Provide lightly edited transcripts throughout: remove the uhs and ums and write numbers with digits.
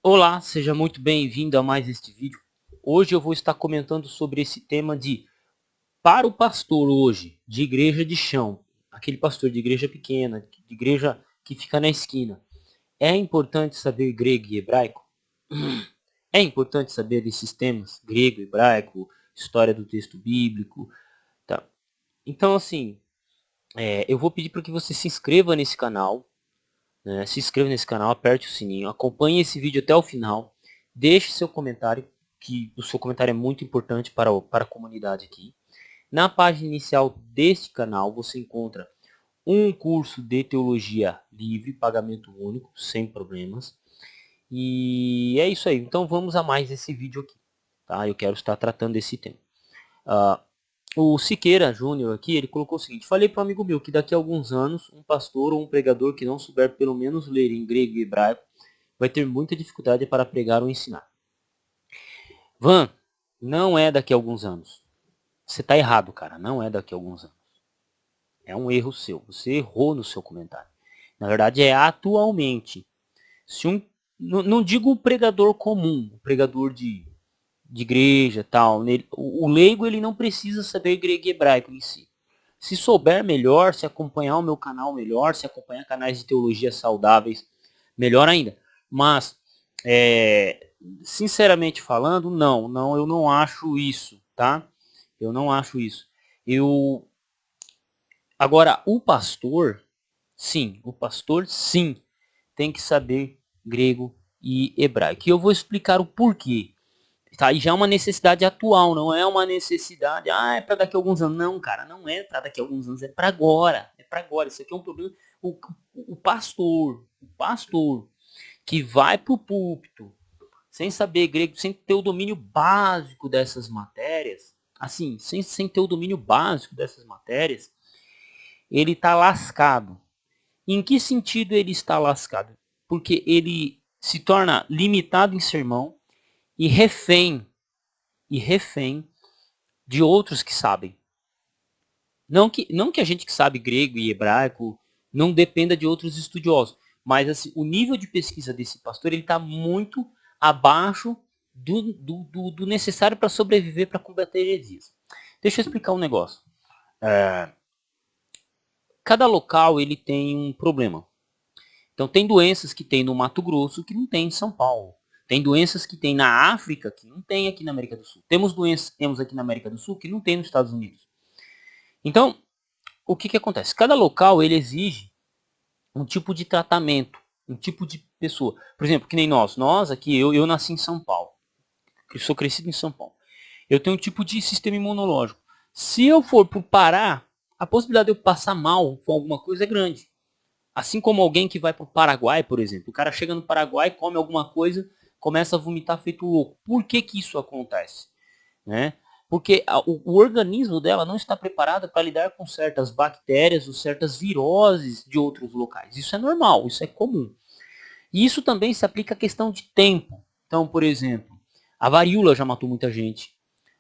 Olá, seja muito bem-vindo a mais este vídeo. Hoje eu vou estar comentando sobre esse tema de para o pastor hoje, de igreja de chão, aquele pastor de igreja pequena, de igreja que fica na esquina. É importante saber grego e hebraico? É importante saber desses temas, grego, hebraico, história do texto bíblico, tá? Então assim, eu vou pedir para que você se inscreva nesse canal, né? Se inscreva nesse canal, aperte o sininho, acompanhe esse vídeo até o final, deixe seu comentário, que o seu comentário é muito importante para a comunidade aqui. Na página inicial deste canal você encontra um curso de teologia livre, pagamento único, sem problemas. E é isso aí, então vamos a mais esse vídeo aqui, tá? Eu quero estar tratando desse tema. Uh, o Siqueira Júnior aqui, ele colocou o seguinte: falei para um amigo meu que daqui a alguns anos, um pastor ou um pregador que não souber pelo menos ler em grego e hebraico vai ter muita dificuldade para pregar ou ensinar. Van, não é daqui a alguns anos. Você está errado, cara. Não é daqui a alguns anos. É um erro seu. Você errou no seu comentário. Na verdade, é atualmente. Se um, não digo o pregador comum, o pregador de igreja tal. O leigo ele não precisa saber grego e hebraico em si. Se souber melhor, se acompanhar o meu canal melhor, se acompanhar canais de teologia saudáveis, melhor ainda. Mas, sinceramente falando, não, eu não acho isso, tá? Eu não acho isso. Agora, o pastor sim, tem que saber grego e hebraico. E eu vou explicar o porquê. Tá, e já é uma necessidade atual, não é uma necessidade, é para daqui a alguns anos. Não, cara, não é para daqui a alguns anos, é para agora. É para agora. Isso aqui é um problema. O pastor que vai pro púlpito sem saber grego, sem ter o domínio básico dessas matérias, assim, sem ter o domínio básico dessas matérias, ele tá lascado. Em que sentido ele está lascado? Porque ele se torna limitado em sermão e refém de outros que sabem. Não que a gente que sabe grego e hebraico não dependa de outros estudiosos, mas assim, o nível de pesquisa desse pastor ele está muito abaixo do necessário para sobreviver, para combater heresias. Deixa eu explicar um negócio. Cada local ele tem um problema. Então tem doenças que tem no Mato Grosso que não tem em São Paulo. Tem doenças que tem na África que não tem aqui na América do Sul. Temos doenças que temos aqui na América do Sul que não tem nos Estados Unidos. Então, o que acontece? Cada local ele exige um tipo de tratamento, um tipo de pessoa. Por exemplo, que nem nós aqui, eu nasci em São Paulo. Eu sou crescido em São Paulo. Eu tenho um tipo de sistema imunológico. Se eu for para o Pará, a possibilidade de eu passar mal com alguma coisa é grande. Assim como alguém que vai para o Paraguai, por exemplo. O cara chega no Paraguai, come alguma coisa, começa a vomitar feito louco. Por que que isso acontece? Né? Porque o organismo dela não está preparado para lidar com certas bactérias ou certas viroses de outros locais. Isso é normal, isso é comum. E isso também se aplica à questão de tempo. Então, por exemplo, a varíola já matou muita gente.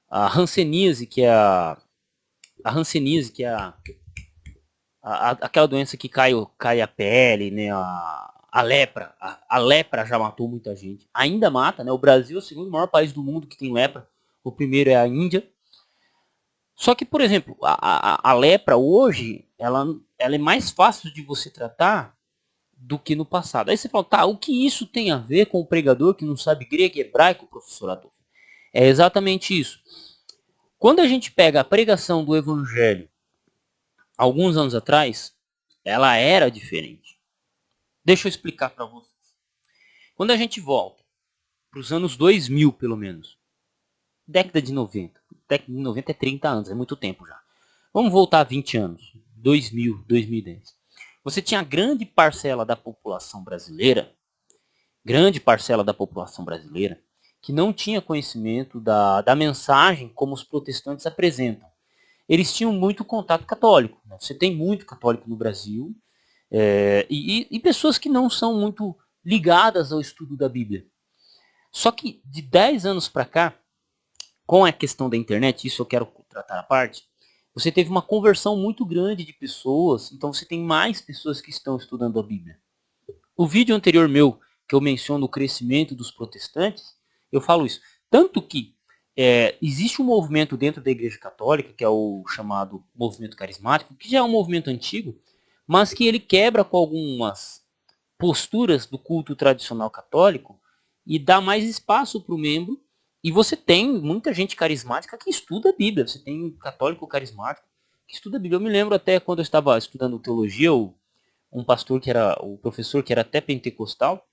A hanseníase, que é a hanseníase, que é aquela doença que cai a pele, né? A lepra. A lepra já matou muita gente. Ainda mata, né? O Brasil é o segundo maior país do mundo que tem lepra. O primeiro é a Índia. Só que, por exemplo, a lepra hoje, ela é mais fácil de você tratar do que no passado. Aí você fala, tá, o que isso tem a ver com o pregador que não sabe grego e hebraico, professor Adolfo? É exatamente isso. Quando a gente pega a pregação do evangelho, alguns anos atrás, ela era diferente. Deixa eu explicar para vocês. Quando a gente volta para os anos 2000, pelo menos, década de 90. Década de 90 é 30 anos, é muito tempo já. Vamos voltar a 20 anos, 2000, 2010. Você tinha grande parcela da população brasileira, que não tinha conhecimento da mensagem como os protestantes apresentam. Eles tinham muito contato católico. Né? Você tem muito católico no Brasil, e pessoas que não são muito ligadas ao estudo da Bíblia. Só que de 10 anos para cá, com a questão da internet, isso eu quero tratar à parte, você teve uma conversão muito grande de pessoas, então você tem mais pessoas que estão estudando a Bíblia. O vídeo anterior meu, que eu menciono o crescimento dos protestantes, eu falo isso. Tanto que existe um movimento dentro da Igreja Católica, que é o chamado movimento carismático, que já é um movimento antigo, mas que ele quebra com algumas posturas do culto tradicional católico e dá mais espaço para o membro. E você tem muita gente carismática que estuda a Bíblia. Você tem um católico carismático que estuda a Bíblia. Eu me lembro até quando eu estava estudando teologia, um pastor que era, o professor que era até pentecostal,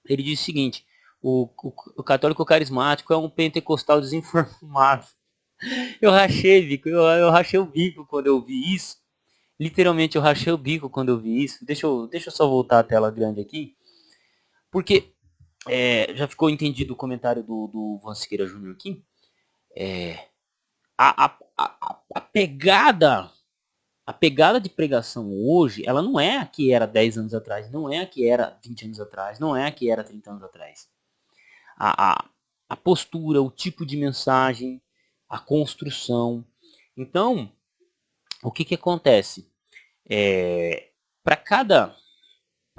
ele disse o seguinte: o católico carismático é um pentecostal desinformado. Eu rachei, bico, eu rachei o bico quando eu vi isso. Literalmente eu rachei o bico quando eu vi isso. Deixa eu só voltar a tela grande aqui. Porque já ficou entendido o comentário do Van Siqueira Júnior aqui. A pegada de pregação hoje, ela não é a que era 10 anos atrás, não é a que era 20 anos atrás, não é a que era 30 anos atrás. A postura, o tipo de mensagem, a construção. Então, o que acontece? Para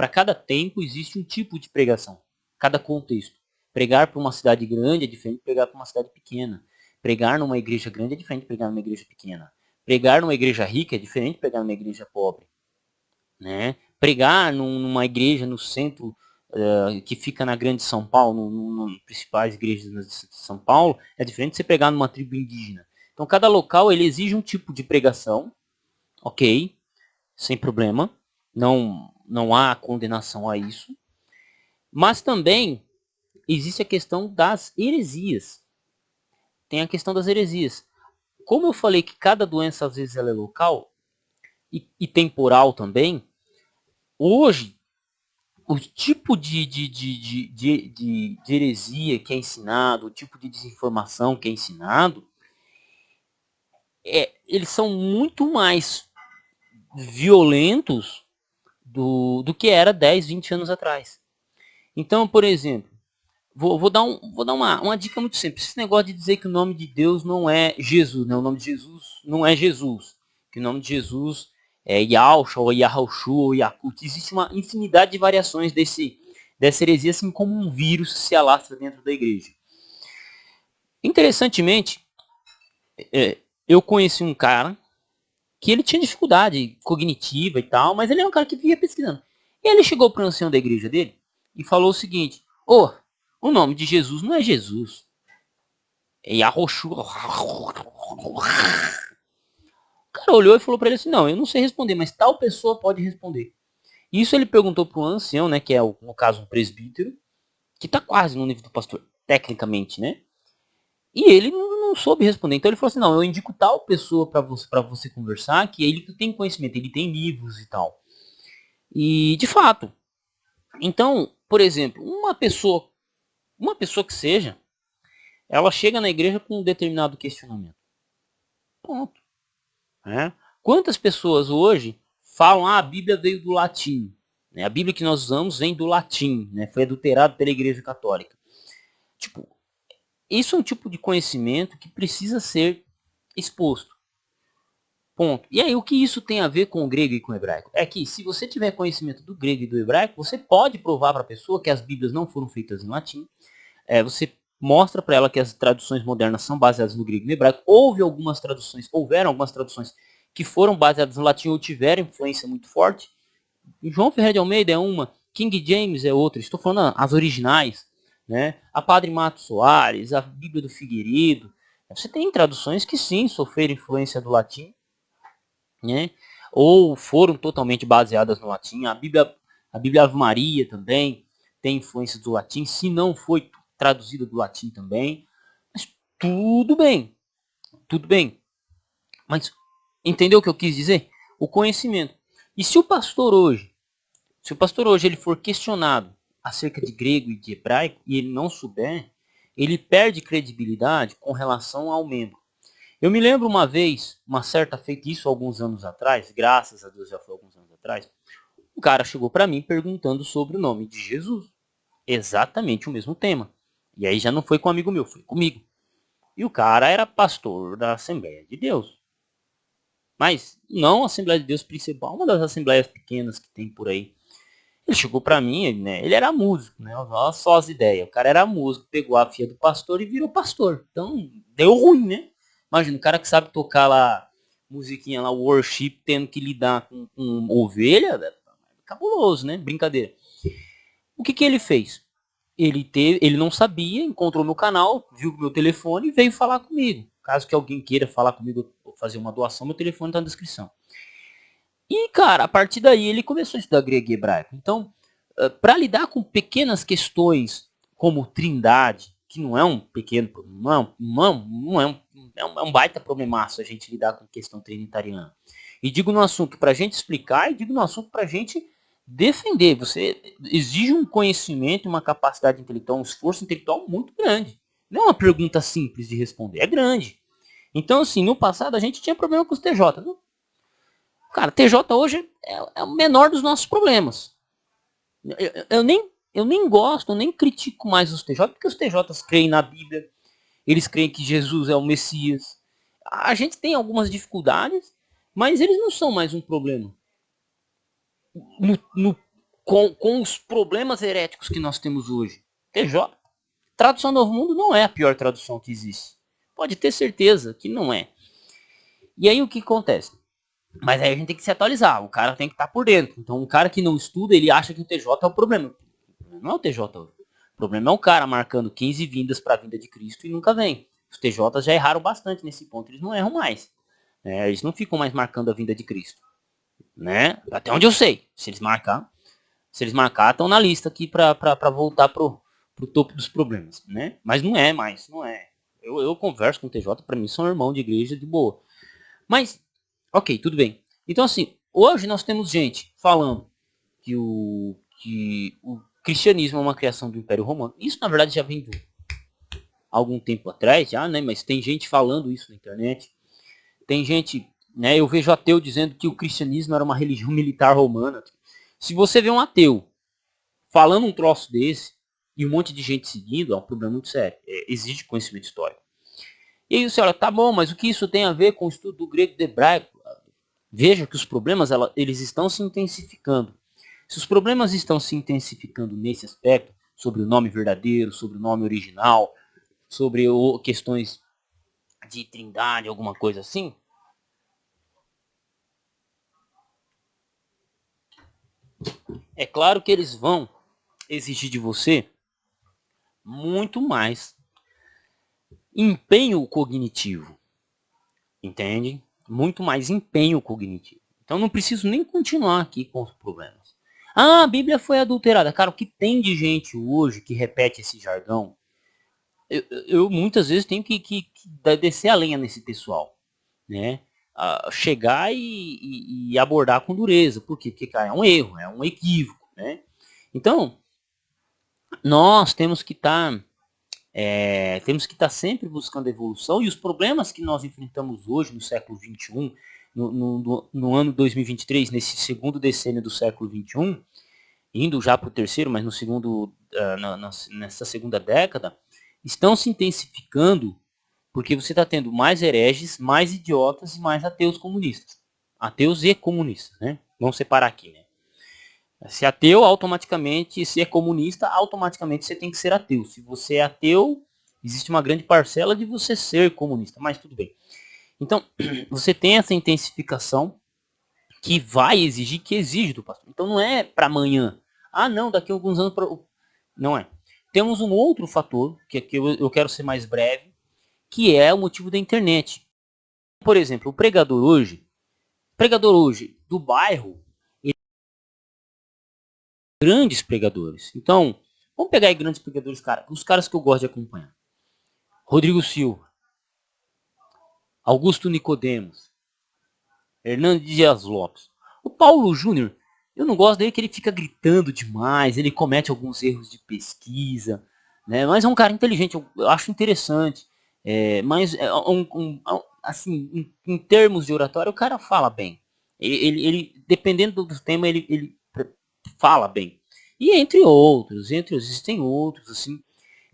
cada tempo existe um tipo de pregação, cada contexto. Pregar para uma cidade grande é diferente de pregar para uma cidade pequena. Pregar numa igreja grande é diferente de pregar numa igreja pequena. Pregar numa igreja rica é diferente de pregar numa igreja pobre. Né? Pregar numa igreja no centro, que fica na grande São Paulo, nas principais igrejas de São Paulo, é diferente de você pregar numa tribo indígena. Então cada local ele exige um tipo de pregação, ok, sem problema, não há condenação a isso, mas também existe a questão das heresias. Tem a questão das heresias. Como eu falei que cada doença às vezes ela é local e temporal também, hoje o tipo de heresia que é ensinado, o tipo de desinformação que é ensinado, eles são muito mais violentos do que era 10, 20 anos atrás. Então, por exemplo, vou dar uma dica muito simples. Esse negócio de dizer que o nome de Deus não é Jesus, né? O nome de Jesus não é Jesus. Que o nome de Jesus é Yahshua, ou Yahushua, ou Yakut. Existe uma infinidade de variações dessa heresia, assim como um vírus se alastra dentro da igreja. Interessantemente, eu conheci um cara que ele tinha dificuldade cognitiva e tal, mas ele é um cara que vivia pesquisando. E ele chegou para o ancião da igreja dele e falou o seguinte: o nome de Jesus não é Jesus. É Yahushua. O cara olhou e falou para ele assim: não, eu não sei responder, mas tal pessoa pode responder. Isso ele perguntou para o ancião, né, que é, no caso, um presbítero, que está quase no nível do pastor, tecnicamente, né? E ele não soube responder. Então ele falou assim: não, eu indico tal pessoa para você conversar, que ele tem conhecimento, ele tem livros e tal. E, de fato, então, por exemplo, uma pessoa que seja, ela chega na igreja com um determinado questionamento. Ponto. Né? Quantas pessoas hoje falam, a Bíblia veio do latim. Né? A Bíblia que nós usamos vem do latim, né? Foi adulterado pela Igreja Católica. Tipo, isso é um tipo de conhecimento que precisa ser exposto. Ponto. E aí, o que isso tem a ver com o grego e com o hebraico? É que, se você tiver conhecimento do grego e do hebraico, você pode provar para a pessoa que as Bíblias não foram feitas em latim. Você mostra para ela que as traduções modernas são baseadas no grego e no hebraico. Houveram algumas traduções que foram baseadas no latim ou tiveram influência muito forte. João Ferreira de Almeida é uma, King James é outra. Estou falando as originais, né? A Padre Mato Soares, a Bíblia do Figueiredo. Você tem traduções que sim sofreram influência do latim, né? Ou foram totalmente baseadas no latim. A Bíblia Ave Maria também tem influência do latim, se não foi traduzida do latim também. Mas tudo bem, tudo bem. Mas entendeu o que eu quis dizer? O conhecimento. E se o pastor hoje ele for questionado acerca de grego e de hebraico e ele não souber, ele perde credibilidade com relação ao membro. Eu me lembro uma vez, uma certa feita, isso alguns anos atrás, graças a Deus já foi alguns anos atrás, um cara chegou para mim perguntando sobre o nome de Jesus. Exatamente o mesmo tema. E aí já não foi com um amigo meu, foi comigo. E o cara era pastor da Assembleia de Deus. Mas não a Assembleia de Deus principal, uma das assembleias pequenas que tem por aí. Ele chegou pra mim, né? Ele era músico, né? Olha só as ideias. O cara era músico, pegou a filha do pastor e virou pastor. Então, deu ruim, né? Imagina, o cara que sabe tocar lá, musiquinha lá, worship, tendo que lidar com ovelha, é cabuloso, né? Brincadeira. O que ele fez? Ele não sabia, encontrou meu canal, viu meu telefone e veio falar comigo. Caso que alguém queira falar comigo ou fazer uma doação, meu telefone tá na descrição. E, cara, a partir daí ele começou a estudar grego e hebraico. Então, para lidar com pequenas questões como trindade, que não é um pequeno problema, é um baita problemaço a gente lidar com questão trinitariana. E digo no assunto para a gente explicar e digo no assunto para a gente defender. Você exige um conhecimento, uma capacidade intelectual, um esforço intelectual muito grande. Não é uma pergunta simples de responder, é grande. Então, assim, no passado a gente tinha problema com os TJ. Cara, TJ hoje é o menor dos nossos problemas. Eu nem gosto, eu nem critico mais os TJ, porque os TJs creem na Bíblia, eles creem que Jesus é o Messias. A gente tem algumas dificuldades, mas eles não são mais um problema. Com os problemas heréticos que nós temos hoje. TJ, tradução Novo Mundo não é a pior tradução que existe. Pode ter certeza que não é. E aí o que acontece? Mas aí a gente tem que se atualizar, o cara tem que estar por dentro. Então um cara que não estuda, ele acha que o TJ é o problema. Não é o TJ. O problema é o cara marcando 15 vindas para a vinda de Cristo e nunca vem. Os TJs já erraram bastante nesse ponto, eles não erram mais. Eles não ficam mais marcando a vinda de Cristo. Né? Até onde eu sei. Se eles marcar, estão na lista aqui para voltar pro topo dos problemas. Né? Mas não é mais, não é. Eu converso com o TJ, para mim são irmão de igreja de boa. Mas, ok, tudo bem. Então assim, hoje nós temos gente falando que o cristianismo é uma criação do Império Romano. Isso na verdade já vem de algum tempo atrás, já, né? Mas tem gente falando isso na internet. Tem gente, né? Eu vejo ateu dizendo que o cristianismo era uma religião militar romana. Se você vê um ateu falando um troço desse e um monte de gente seguindo, é um problema muito sério. Exige conhecimento histórico. E aí você olha, tá bom, mas o que isso tem a ver com o estudo do grego e do hebraico? Veja que os problemas eles estão se intensificando. Se os problemas estão se intensificando nesse aspecto, sobre o nome verdadeiro, sobre o nome original, sobre questões de trindade, alguma coisa assim, é claro que eles vão exigir de você muito mais empenho cognitivo, entende? Muito mais empenho cognitivo. Então não preciso nem continuar aqui com os problemas. Ah, a Bíblia foi adulterada. Cara, o que tem de gente hoje que repete esse jargão? Eu muitas vezes tenho que descer a lenha nesse pessoal, né? Chegar e abordar com dureza. Por quê? Porque, cara, é um erro, é um equívoco, né? Então, nós temos que estar sempre buscando evolução, e os problemas que nós enfrentamos hoje no século XXI, no ano 2023, nesse segundo decênio do século XXI, indo já para o terceiro, mas no segundo, nessa segunda década, estão se intensificando porque você está tendo mais hereges, mais idiotas e mais ateus comunistas. Ateus e comunistas, né? Vamos separar aqui, né? Se é ateu, automaticamente, se é comunista, automaticamente você tem que ser ateu. Se você é ateu, existe uma grande parcela de você ser comunista, mas tudo bem. Então, você tem essa intensificação que vai exigir, que exige do pastor. Então não é para amanhã. Ah, não, daqui a alguns anos... Não é. Temos um outro fator, que aqui eu quero ser mais breve, que é o motivo da internet. Por exemplo, o pregador hoje do bairro, grandes pregadores. Então, vamos pegar aí grandes pregadores, cara, os caras que eu gosto de acompanhar. Rodrigo Silva, Augusto Nicodemos, Hernando Dias Lopes. O Paulo Júnior, eu não gosto dele que ele fica gritando demais, ele comete alguns erros de pesquisa, né? Mas é um cara inteligente, eu acho interessante. Mas assim, em termos de oratória, o cara fala bem. Ele dependendo do tema, ele fala bem. E entre outros, existem outros, assim.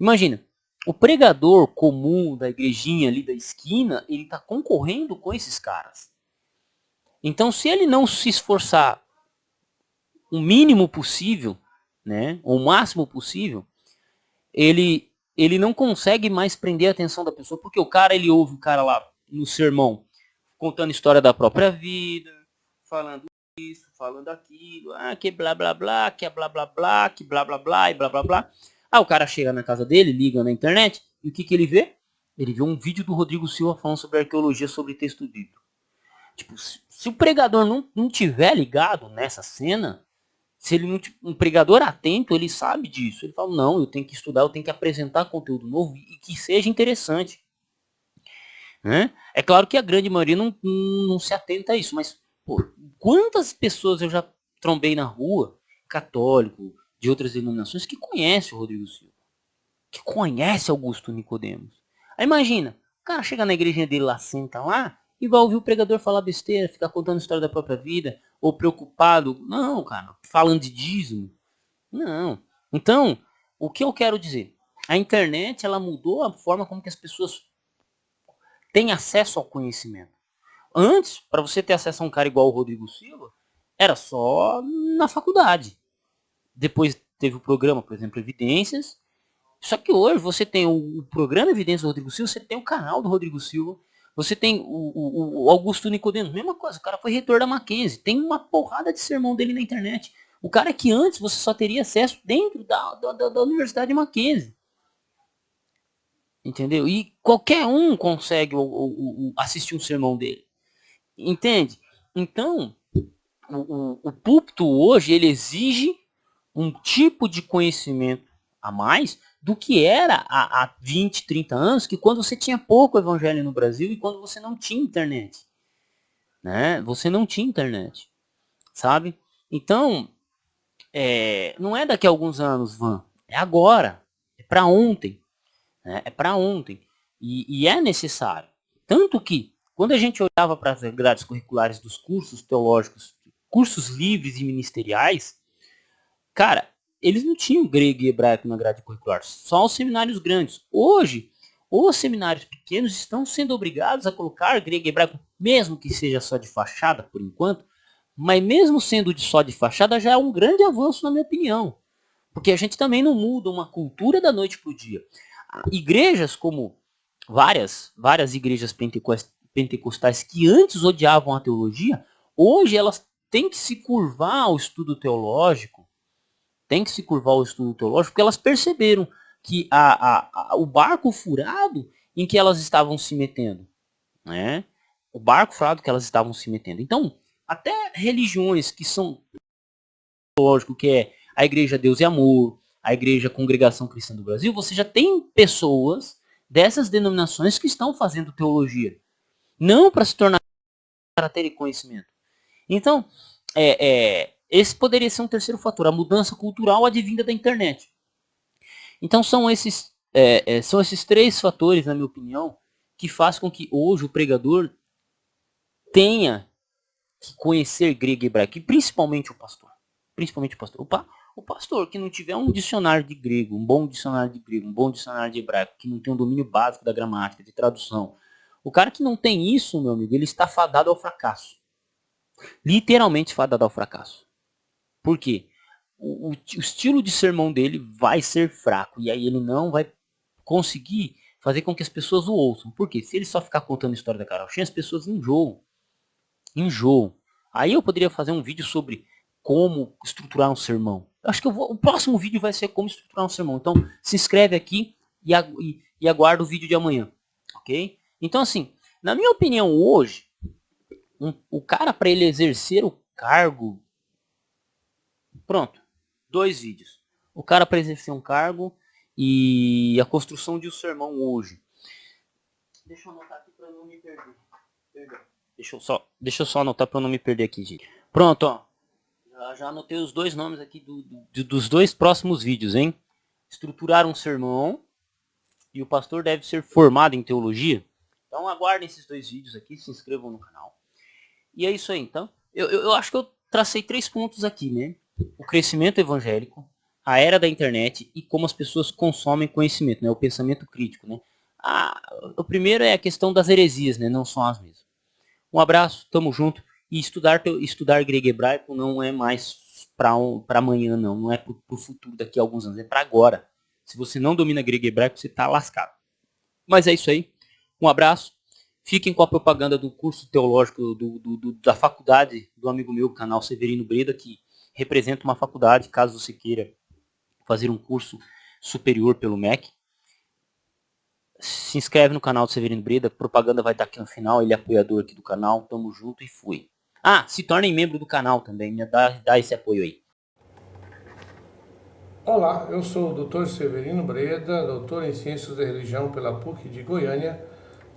Imagina, o pregador comum da igrejinha ali da esquina, ele tá concorrendo com esses caras. Então, se ele não se esforçar o mínimo possível, né, ou o máximo possível, ele não consegue mais prender a atenção da pessoa, porque o cara, ele ouve o cara lá no sermão, contando história da própria vida, falando isso, falando aquilo, que blá blá blá, que é blá blá blá, que blá blá blá e blá blá blá. O cara chega na casa dele, liga na internet, e o que ele vê? Ele vê um vídeo do Rodrigo Silva falando sobre arqueologia, sobre texto bíblico. Tipo, se o pregador não tiver ligado nessa cena, se ele não, um pregador atento, ele sabe disso. Ele fala, não, eu tenho que estudar, eu tenho que apresentar conteúdo novo e que seja interessante. Né? É claro que a grande maioria não se atenta a isso, mas pô, quantas pessoas eu já trombei na rua, católico, de outras denominações, que conhece o Rodrigo Silva, que conhece Augusto Nicodemos. Aí imagina, o cara chega na igrejinha dele lá, senta lá, e vai ouvir o pregador falar besteira, ficar contando a história da própria vida, ou preocupado. Não, cara, falando de dízimo. Não. Então, o que eu quero dizer? A internet, ela mudou a forma como que as pessoas têm acesso ao conhecimento. Antes, para você ter acesso a um cara igual o Rodrigo Silva, era só na faculdade. Depois teve o programa, por exemplo, Evidências. Só que hoje você tem o programa Evidências do Rodrigo Silva, você tem o canal do Rodrigo Silva, você tem o Augusto Nicodemos, mesma coisa, o cara foi reitor da Mackenzie, tem uma porrada de sermão dele na internet. O cara que antes você só teria acesso dentro da Universidade de Mackenzie. Entendeu? E qualquer um consegue assistir um sermão dele. Entende? Então, o púlpito hoje, ele exige um tipo de conhecimento a mais do que era há 20, 30 anos, que quando você tinha pouco evangelho no Brasil e quando você não tinha internet. Né? Você não tinha internet. Sabe? Então, não é daqui a alguns anos, Van. É agora. É para ontem. Né? É para ontem. E é necessário. Tanto que, quando a gente olhava para as grades curriculares dos cursos teológicos, cursos livres e ministeriais, cara, eles não tinham grego e hebraico na grade curricular, só os seminários grandes. Hoje, os seminários pequenos estão sendo obrigados a colocar grego e hebraico, mesmo que seja só de fachada, por enquanto, mas mesmo sendo só de fachada, já é um grande avanço, na minha opinião. Porque a gente também não muda uma cultura da noite para o dia. Igrejas como várias igrejas pentecostais que antes odiavam a teologia, hoje elas têm que se curvar ao estudo teológico, porque elas perceberam que o barco furado em que elas estavam se metendo, né? O barco furado que elas estavam se metendo. Então, até religiões que são lógico que é a Igreja Deus e Amor, a Igreja Congregação Cristã do Brasil, você já tem pessoas dessas denominações que estão fazendo teologia, não para se tornar, para ter conhecimento. Então, esse poderia ser um terceiro fator, a mudança cultural advinda da internet. Então são esses três fatores, na minha opinião, que fazem com que hoje o pregador tenha que conhecer grego e hebraico, e principalmente o pastor. Principalmente o pastor. O pastor que não tiver um dicionário de grego, um bom dicionário de grego, um bom dicionário de hebraico, que não tem um domínio básico da gramática, de tradução, o cara que não tem isso, meu amigo, ele está fadado ao fracasso. Literalmente fadado ao fracasso. Por quê? O estilo de sermão dele vai ser fraco, e aí ele não vai conseguir fazer com que as pessoas o ouçam. Por quê? Se ele só ficar contando a história da carochinha, as pessoas enjoam. Aí eu poderia fazer um vídeo sobre como estruturar um sermão. Acho que o próximo vídeo vai ser como estruturar um sermão. Então se inscreve aqui e aguarda o vídeo de amanhã, ok? Então assim, na minha opinião hoje, o cara para ele exercer o cargo, pronto, 2 vídeos. O cara para exercer um cargo e a construção de um sermão hoje. Deixa eu anotar aqui para não me perder. Perdão. Deixa eu só anotar para não me perder aqui, gente. Pronto, ó. Já anotei os 2 nomes aqui dos 2 próximos vídeos, hein? Estruturar um sermão e o pastor deve ser formado em teologia. Então aguardem esses 2 vídeos aqui, se inscrevam no canal. E é isso aí, então. Eu acho que eu tracei 3 pontos aqui, né? O crescimento evangélico, a era da internet e como as pessoas consomem conhecimento, né? O pensamento crítico, né? O primeiro é a questão das heresias, né? Não são as mesmas. Um abraço, tamo junto. E estudar grego e hebraico não é mais para amanhã, não é para o futuro daqui a alguns anos, é para agora. Se você não domina grego e hebraico, você está lascado. Mas é isso aí. Um abraço. Fiquem com a propaganda do curso teológico da faculdade do amigo meu, canal Severino Breda, que representa uma faculdade, caso você queira fazer um curso superior pelo MEC. Se inscreve no canal do Severino Breda, a propaganda vai estar aqui no final, ele é apoiador aqui do canal, tamo junto e fui. Ah, se tornem membro do canal também, dá esse apoio aí. Olá, eu sou o Dr. Severino Breda, doutor em Ciências da Religião pela PUC de Goiânia,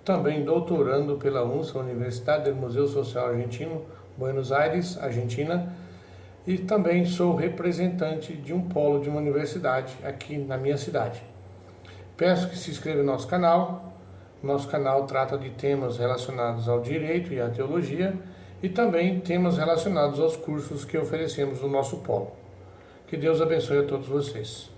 também doutorando pela UNSA, Universidade do Museu Social Argentino, Buenos Aires, Argentina, e também sou representante de um polo de uma universidade aqui na minha cidade. Peço que se inscreva no nosso canal. Nosso canal trata de temas relacionados ao direito e à teologia e também temas relacionados aos cursos que oferecemos no nosso polo. Que Deus abençoe a todos vocês.